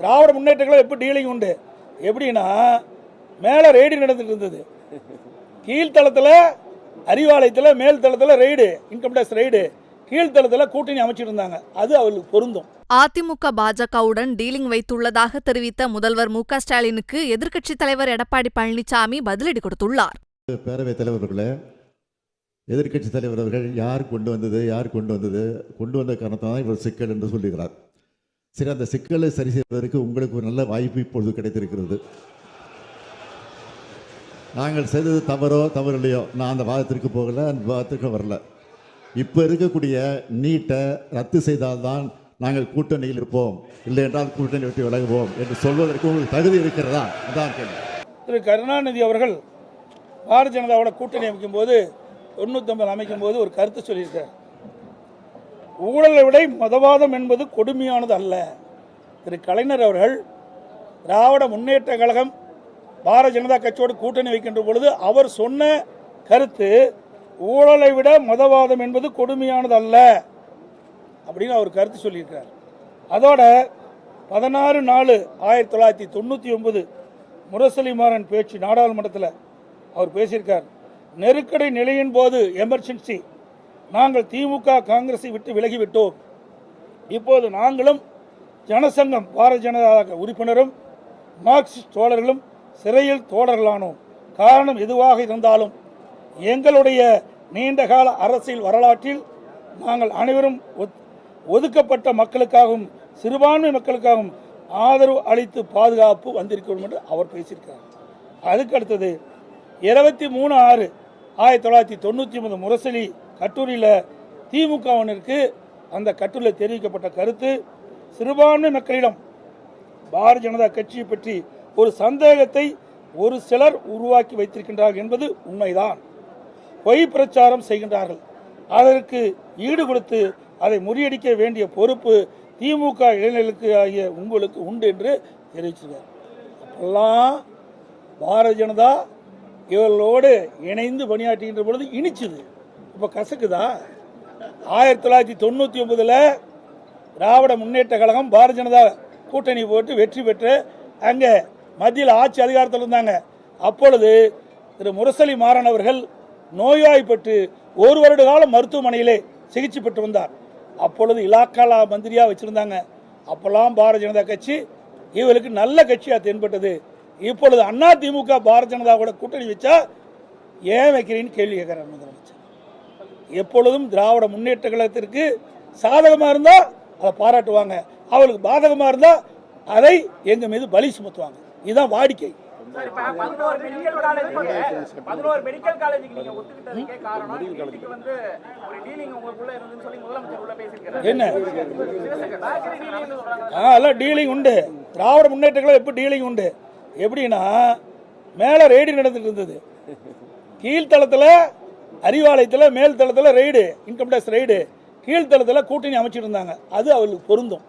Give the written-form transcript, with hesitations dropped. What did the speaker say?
திராவிட முன்னேற்றங்களும் எப்படி டீலிங் உண்டு எப்படின்னா, மேலே ரெய்டு நடந்துட்டு இருந்தது, கீழ்த்தளத்தில் அறிவாலயத்தில், மேல் தளத்தில் ரெய்டு, இன்கம் டேக்ஸ் ரெய்டு, கீழ்த்தளத்தில் கூட்டணி அமைச்சிட்டு இருந்தாங்க. அது அவர்களுக்கு பொருந்தும். அதிமுக பாஜகவுடன் டீலிங் வைத்துள்ளதாக தெரிவித்த முதல்வர் மு.க. ஸ்டாலினுக்கு எதிர்க்கட்சித் தலைவர் எடப்பாடி பழனிசாமி பதிலடி கொடுத்துள்ளார். பேரவைத் தலைவர்களே, எதிர்க்கட்சித் தலைவர் அவர்கள் யார் கொண்டு வந்த காரணத்தான் இவர் சிக்கல் என்று சொல்லுகிறார். சரி, அந்த சிக்கலை சரி செய்வதற்கு உங்களுக்கு ஒரு நல்ல வாய்ப்பு இப்பொழுது கிடைத்திருக்கிறது. நாங்கள் செய்தது தவறு இல்லையோ, நான் அந்த வாதத்திற்கு போகல, அந்த வாதத்திற்கு வரல. இப்போ இருக்கக்கூடிய நீட்டை ரத்து செய்தால்தான் நாங்கள் கூட்டணியில் இருப்போம், இல்லை என்றால் கூட்டணி விட்டு விலகுவோம் என்று சொல்வதற்கு உங்களுக்கு தகுதி இருக்கிறதா? அதான் கேள்வி. திரு கருணாநிதி அவர்கள் பாரதிய ஜனதாவோட கூட்டணி அமைக்கும் போது 99 அமைக்கும் போது ஒரு கருத்து சொல்லியிருக்கார். ஊழலை விட மதவாதம் என்பது கொடுமையானது அல்ல. திரு கலைஞர் அவர்கள் திராவிட முன்னேற்ற கழகம் பாரதிய ஜனதா கட்சியோடு கூட்டணி வைக்கின்ற பொழுது அவர் சொன்ன கருத்து, ஊழலை விட மதவாதம் என்பது கொடுமையானது அல்ல அப்படின்னு அவர் கருத்து சொல்லியிருக்கிறார். அதோட 16/4/1999 முரசொலி மாறன் பேச்சு நாடாளுமன்றத்தில் அவர் பேசியிருக்கார். நெருக்கடி நிலையின் போது எமர்ஜென்சி, நாங்கள் திமுக காங்கிரஸை விட்டு விலகிவிட்டோம். இப்போது நாங்களும் ஜனசங்கம் பாரதிய ஜனதா உறுப்பினரும் மார்க்சிஸ்ட் தோழர்களும் சிறையில் தோழர்களானோம். காரணம் எதுவாக இருந்தாலும் எங்களுடைய நீண்டகால அரசியல் வரலாற்றில் நாங்கள் அனைவரும் ஒதுக்கப்பட்ட மக்களுக்காகவும் சிறுபான்மை மக்களுக்காகவும் ஆதரவு அளித்து பாதுகாப்பு வந்திருக்கிறோம் என்று அவர் பேசியிருக்கிறார். அதுக்கு அடுத்தது 23/6/1999 முரசொலி கட்டுரையில் திமுகவினருக்கு அந்த கட்டுரையில் தெரிவிக்கப்பட்ட கருத்து, சிறுபான்மை மக்களிடம் பாரதிய ஜனதா கட்சியை பற்றி ஒரு சந்தேகத்தை ஒரு சிலர் உருவாக்கி வைத்திருக்கின்றார்கள் என்பது உண்மைதான். பொய் பிரச்சாரம் செய்கின்றார்கள். அதற்கு ஈடு கொடுத்து அதை முறியடிக்க வேண்டிய பொறுப்பு திமுக இளைஞர்களுக்கு ஆகிய உங்களுக்கு உண்டு என்று தெரிவிச்சிருக்கார். அப்பெல்லாம் பாரதிய ஜனதா இவர்களோடு இணைந்து பணியாற்றுகின்ற பொழுது இனிச்சுது, இப்போ கசக்குதா? 1999 திராவிட முன்னேற்ற கழகம் பாரதிய ஜனதா கூட்டணி போட்டு வெற்றி பெற்று அங்கே மத்தியில் ஆட்சி அதிகாரத்தில் இருந்தாங்க. அப்பொழுது திரு முரசொலி மாறன் அவர்கள் நோய்வாய்ப்பட்டு 1 வருட காலம் மருத்துவமனையிலே சிகிச்சை பெற்று வந்தார். அப்பொழுது இலாக்காலா மந்திரியாக வச்சுருந்தாங்க. அப்போல்லாம் பாரதிய ஜனதா கட்சி இவருக்கு நல்ல கட்சியாக தென்பட்டது. இப்பொழுது அண்ணா திமுக பாரதிய ஜனதா கூட கூட்டணி வச்சா ஏன் வைக்கிறீன்னு கேள்வி கேட்குறார் முதலமைச்சர். எப்பொழுதும் திராவிட முன்னேற்ற கழகத்திற்கு சாதகமாக இருந்தால் அதை பாராட்டுவாங்க, அவளுக்கு பாதகமாக இருந்தால் அதை எங்கள் மீது பலி சுமத்துவாங்க. இதுதான் வாடிக்கை. என்ன எல்லாம் டீலிங் உண்டு. திராவிட முன்னேற்ற கழகம் எப்படி டீலிங் உண்டு எப்படின்னா, மேலே ரெய்டு நடந்துட்டு இருந்தது, கீழ்த்தளத்தில் அறிவாலயத்தில், மேல் தளத்தில் ரெய்டு, இன்கம் டேக்ஸ் ரெய்டு, கீழ்த்தளத்தில் கூட்டணி அமைச்சிட்டு இருந்தாங்க. அது அவர்களுக்கு பொருந்தும்.